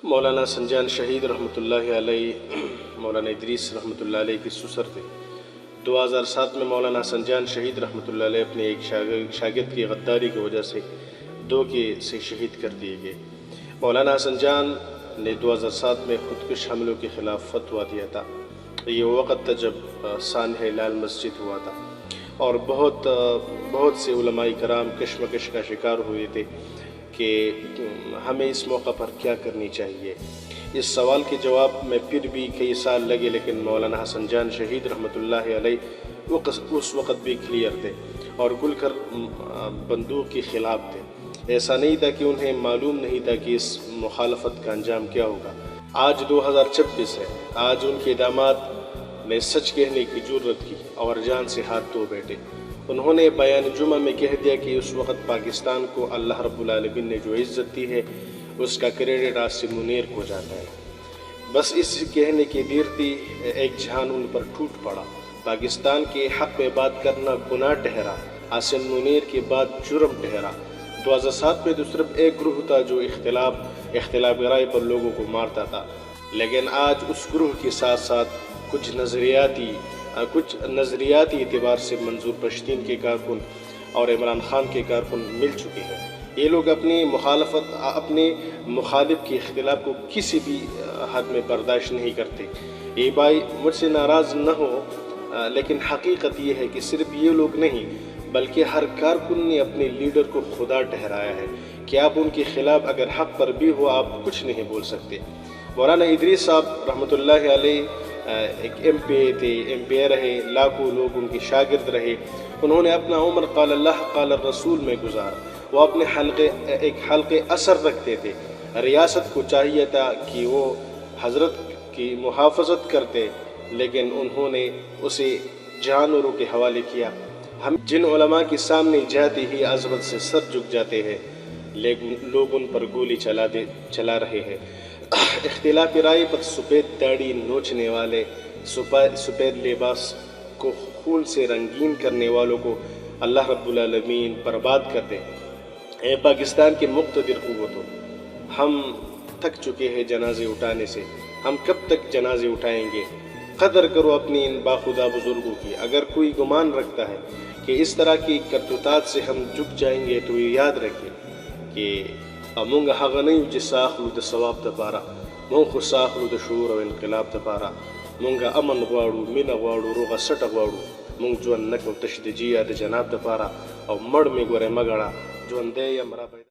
مولانا سنجان شہید رحمۃ اللہ علیہ مولانا ادریس رحمۃ اللہ علیہ کے سسر تھے۔ 2007 میں مولانا سنجان شہید رحمۃ اللہ علیہ اپنے ایک شاگرد کی غداری کی وجہ سے سے شہید کر دیے گئے۔ مولانا سنجان نے 2007 میں خودکش حملوں کے خلاف فتویٰ دیا تھا۔ یہ وہ وقت تھا جب سانحہ لال مسجد ہوا تھا اور بہت سے علماء کرام کشمکش کا شکار ہوئے تھے کہ ہمیں اس موقع پر کیا کرنی چاہیے۔ اس سوال کے جواب میں پھر بھی کئی سال لگے، لیکن مولانا حسن جان شہید رحمۃ اللہ علیہ اس وقت بھی کلیئر تھے اور کھل کر بندوق کے خلاف تھے۔ ایسا نہیں تھا کہ انہیں معلوم نہیں تھا کہ اس مخالفت کا انجام کیا ہوگا۔ آج 2026 ہے، آج ان کے داماد نے سچ کہنے کی جرت کی اور جان سے ہاتھ دھو بیٹھے۔ انہوں نے بیان جمعہ میں کہہ دیا کہ اس وقت پاکستان کو اللہ رب العالمین نے جو عزت دی ہے اس کا کریڈٹ آصم منیر کو جاتا ہے۔ بس اس کہنے کی دیر تھی، ایک جہان ان پر ٹوٹ پڑا۔ پاکستان کے حق میں بات کرنا گناہ ٹھہرا، آصم منیر کے بعد جرم ٹھہرا۔ 2007 میں تو صرف ایک گروہ تھا جو اختلاف رائے پر لوگوں کو مارتا تھا، لیکن آج اس گروہ کے ساتھ ساتھ کچھ نظریاتی اعتبار سے منظور پشتین کے کارکن اور عمران خان کے کارکن مل چکے ہیں۔ یہ لوگ اپنے مخالف کے اختلاف کو کسی بھی حد میں برداشت نہیں کرتے۔ یہ بھائی مجھ سے ناراض نہ ہو، لیکن حقیقت یہ ہے کہ صرف یہ لوگ نہیں بلکہ ہر کارکن نے اپنے لیڈر کو خدا ٹھہرایا ہے کہ آپ ان کے خلاف اگر حق پر بھی ہو آپ کچھ نہیں بول سکتے۔ مولانا ادریس صاحب رحمۃ اللہ علیہ ایک ایم پی اے تھے، ایم پی اے رہے، لاکھوں لوگ ان کے شاگرد رہے۔ انہوں نے اپنا عمر قال اللہ قال الرسول میں گزارا۔ وہ اپنے ایک حلقے اثر رکھتے تھے۔ ریاست کو چاہیے تھا کہ وہ حضرت کی محافظت کرتے، لیکن انہوں نے اسے جانوروں کے حوالے کیا۔ ہم جن علماء کے سامنے جاتے ہی عظمت سے سر جھک جاتے ہیں، لیکن لوگ ان پر گولی چلا رہے ہیں۔ اختلاف رائے پر سفید داڑھی نوچنے والے، سفید لباس کو خون سے رنگین کرنے والوں کو اللہ رب العالمین برباد کر دے۔ اے پاکستان کے مقتدر قوتوں، ہم تھک چکے ہیں جنازے اٹھانے سے، ہم کب تک جنازے اٹھائیں گے؟ قدر کرو اپنی ان باخدا بزرگوں کی۔ اگر کوئی گمان رکھتا ہے کہ اس طرح کی کرتوتات سے ہم جھک جائیں گے تو یہ یاد رکھے کہ مونږ هغه نه یو چې ساخلو د ثواب دپاره، مونږ خو ساخلو د شعور او انقلاب دپاره. مونږ امن غواړو، مینه غواړو، روغه سټه غواړو. مونږ ژوند نه کوو تش د جي یا د جناب دپاره، او مړ مې ګورې مه ګڼه، ژوندی یم را پیدا